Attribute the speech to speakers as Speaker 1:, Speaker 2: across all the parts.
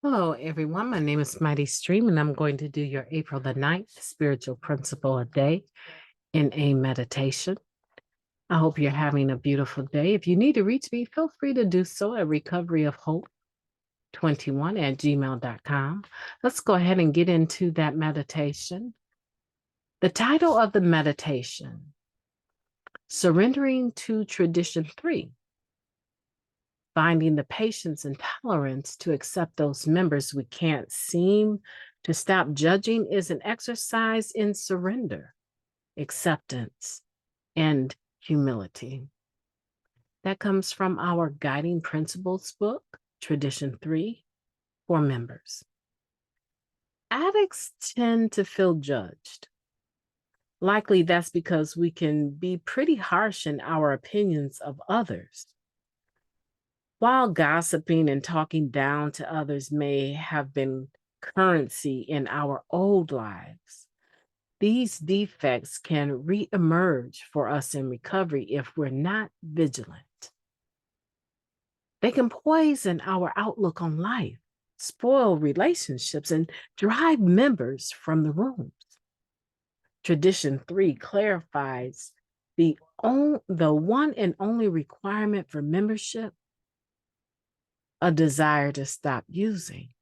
Speaker 1: Hello, everyone. My name is MightyStream, and I'm going to do your April the 9th spiritual principle a day in a meditation. I hope you're having a beautiful day. If you need to reach me, feel free to do so at recoveryofhope21@gmail.com. Let's go ahead and get into that meditation. The title of the meditation, Surrendering to Tradition 3. Finding the patience and tolerance to accept those members we can't seem to stop judging is an exercise in surrender, acceptance, and humility. That comes from our Guiding Principles book, Tradition 3, for members. Addicts tend to feel judged. Likely that's because we can be pretty harsh in our opinions of others. While gossiping and talking down to others may have been currency in our old lives, these defects can reemerge for us in recovery if we're not vigilant. They can poison our outlook on life, spoil relationships, and drive members from the rooms. Tradition 3 clarifies the one and only requirement for membership: a desire to stop using.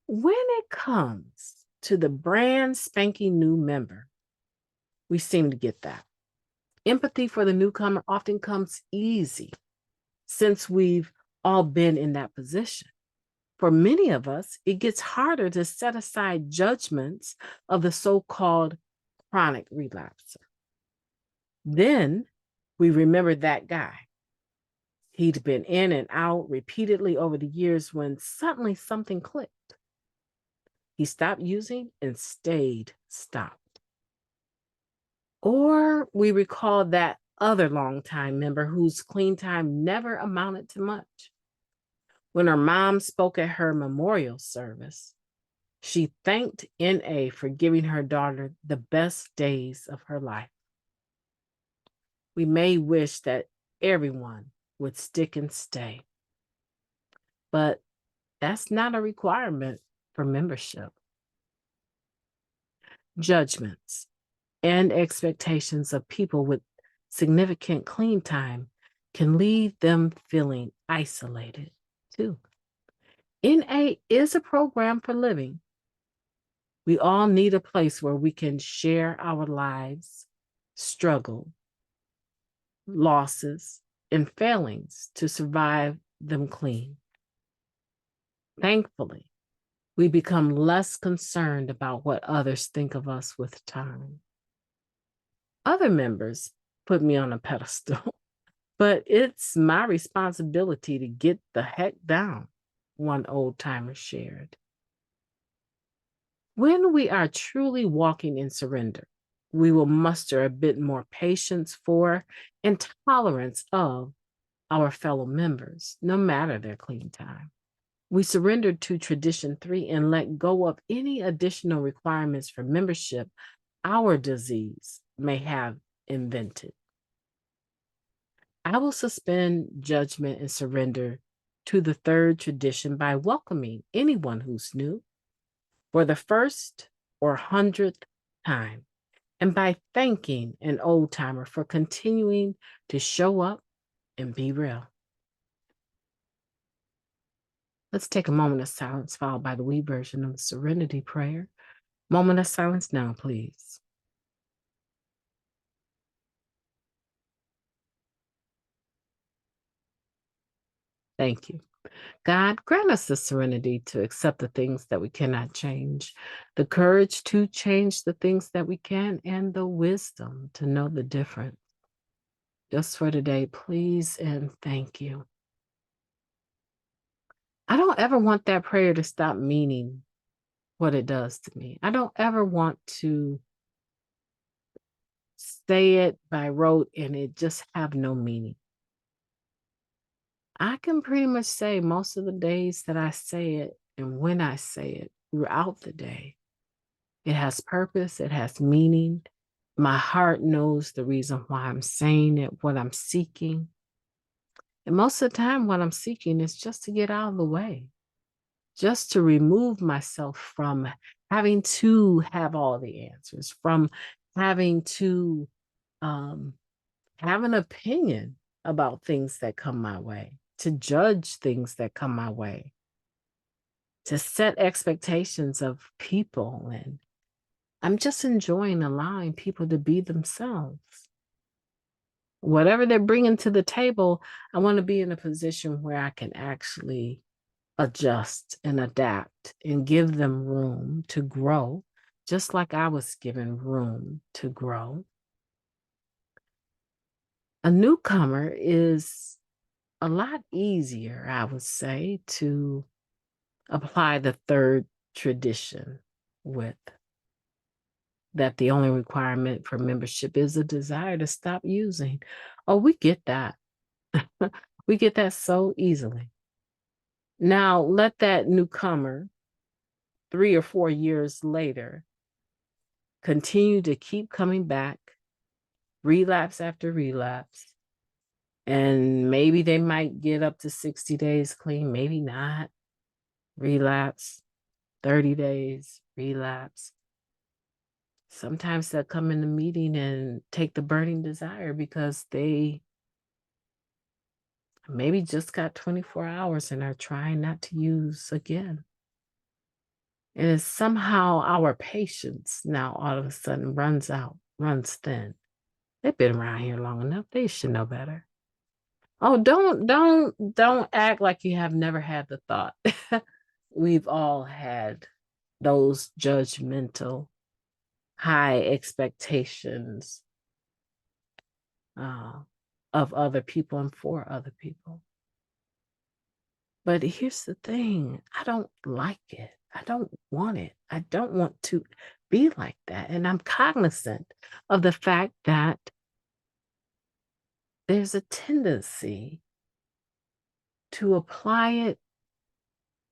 Speaker 1: When it comes to the brand spanking new member, we seem to get that. Empathy for the newcomer often comes easy since we've all been in that position. For many of us, it gets harder to set aside judgments of the so-called chronic relapser. Then we remember that guy. He'd been in and out repeatedly over the years when suddenly something clicked. He stopped using and stayed stopped. Or we recall that other longtime member whose clean time never amounted to much. When her mom spoke at her memorial service, she thanked NA for giving her daughter the best days of her life. We may wish that everyone would stick and stay, but that's not a requirement for membership. Judgments and expectations of people with significant clean time can leave them feeling isolated too. NA is a program for living. We all need a place where we can share our lives, struggle, losses, and failings to survive them clean. Thankfully, we become less concerned about what others think of us with time. Other members put me on a pedestal, but it's my responsibility to get the heck down, one old timer shared. When we are truly walking in surrender, we will muster a bit more patience for and tolerance of our fellow members, no matter their clean time. We surrender to Tradition 3 and let go of any additional requirements for membership our disease may have invented. I will suspend judgment and surrender to the third tradition by welcoming anyone who's new for the first or 100th time, and by thanking an old timer for continuing to show up and be real. Let's take a moment of silence followed by the wee version of the Serenity Prayer. Moment of silence now, please. Thank you. God, grant us the serenity to accept the things that we cannot change, the courage to change the things that we can, and the wisdom to know the difference. Just for today, please and thank you. I don't ever want that prayer to stop meaning what it does to me. I don't ever want to say it by rote and it just have no meaning. I can pretty much say most of the days that I say it and when I say it throughout the day, it has purpose, it has meaning. My heart knows the reason why I'm saying it, what I'm seeking. And most of the time, what I'm seeking is just to get out of the way, just to remove myself from having to have all the answers, from having to have an opinion about things that come my way, to judge things that come my way, to set expectations of people. And I'm just enjoying allowing people to be themselves. Whatever they're bringing to the table, I want to be in a position where I can actually adjust and adapt and give them room to grow, just like I was given room to grow. A newcomer is a lot easier, I would say, to apply the third tradition with. That the only requirement for membership is a desire to stop using. Oh, we get that. We get that so easily. Now, let that newcomer 3 or 4 years later continue to keep coming back, relapse after relapse. And maybe they might get up to 60 days clean, maybe not. Relapse, 30 days, relapse. Sometimes they'll come in the meeting and take the burning desire because they maybe just got 24 hours and are trying not to use again. And it's somehow our patience now all of a sudden runs out, runs thin. They've been around here long enough. They should know better. Oh, don't act like you have never had the thought. We've all had those judgmental, high expectations of other people and for other people. But here's the thing, I don't like it. I don't want it. I don't want to be like that. And I'm cognizant of the fact that there's a tendency to apply it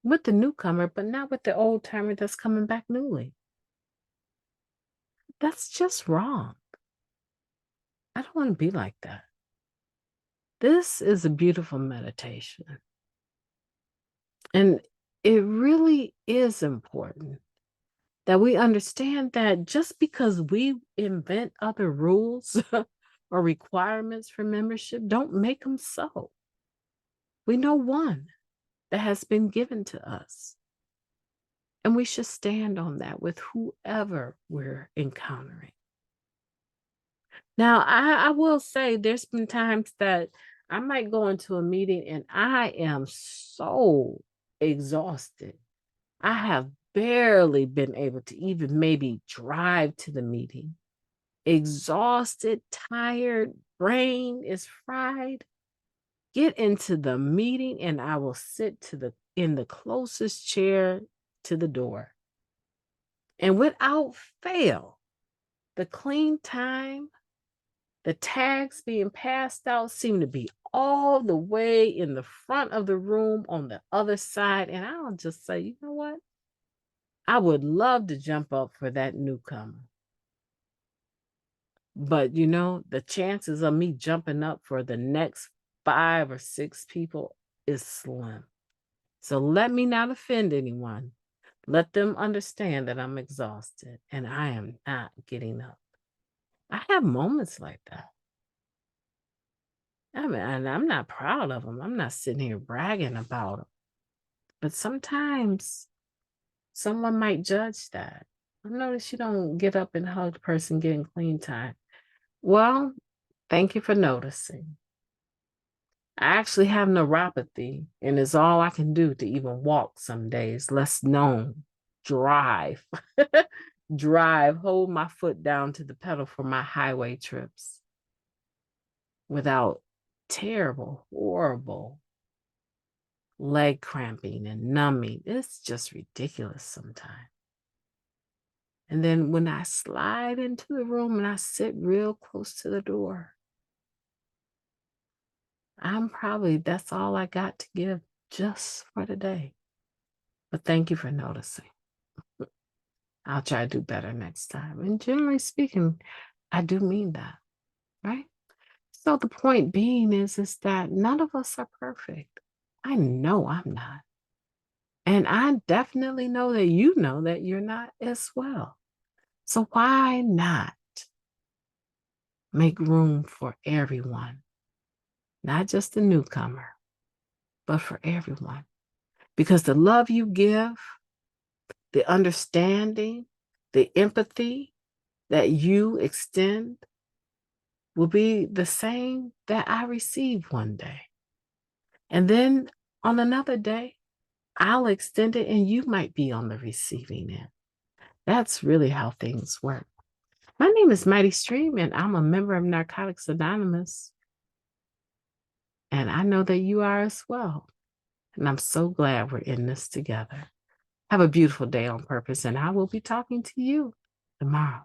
Speaker 1: with the newcomer, but not with the old timer that's coming back newly. That's just wrong. I don't want to be like that. This is a beautiful meditation. And it really is important that we understand that just because we invent other rules or requirements for membership, don't make them so. We know one that has been given to us, and we should stand on that with whoever we're encountering. Now, I will say there's been times that I might go into a meeting and I am so exhausted. I have barely been able to even maybe drive to the meeting. Exhausted, tired, brain is fried. Get into the meeting and I will sit in the closest chair to the door. And without fail, the clean time, the tags being passed out seem to be all the way in the front of the room on the other side. And I'll just say, you know what? I would love to jump up for that newcomer. But the chances of me jumping up for the next 5 or 6 people is slim. So let me not offend anyone. Let them understand that I'm exhausted and I am not getting up. I have moments like that. I mean, and I'm not proud of them. I'm not sitting here bragging about them. But sometimes someone might judge that. I notice you don't get up and hug the person getting clean time. Well, thank you for noticing. I actually have neuropathy, and it's all I can do to even walk some days, less known drive. Drive, hold my foot down to the pedal for my highway trips without terrible, horrible leg cramping and numbing. It's just ridiculous sometimes. And then when I slide into the room and I sit real close to the door, that's all I got to give just for today. But thank you for noticing. I'll try to do better next time. And generally speaking, I do mean that, right? So the point being is that none of us are perfect. I know I'm not. And I definitely know that you know that you're not as well. So why not make room for everyone, not just the newcomer, but for everyone? Because the love you give, the understanding, the empathy that you extend will be the same that I receive one day. And then on another day, I'll extend it and you might be on the receiving end. That's really how things work. My name is Mighty Stream, and I'm a member of Narcotics Anonymous. And I know that you are as well. And I'm so glad we're in this together. Have a beautiful day on purpose, and I will be talking to you tomorrow.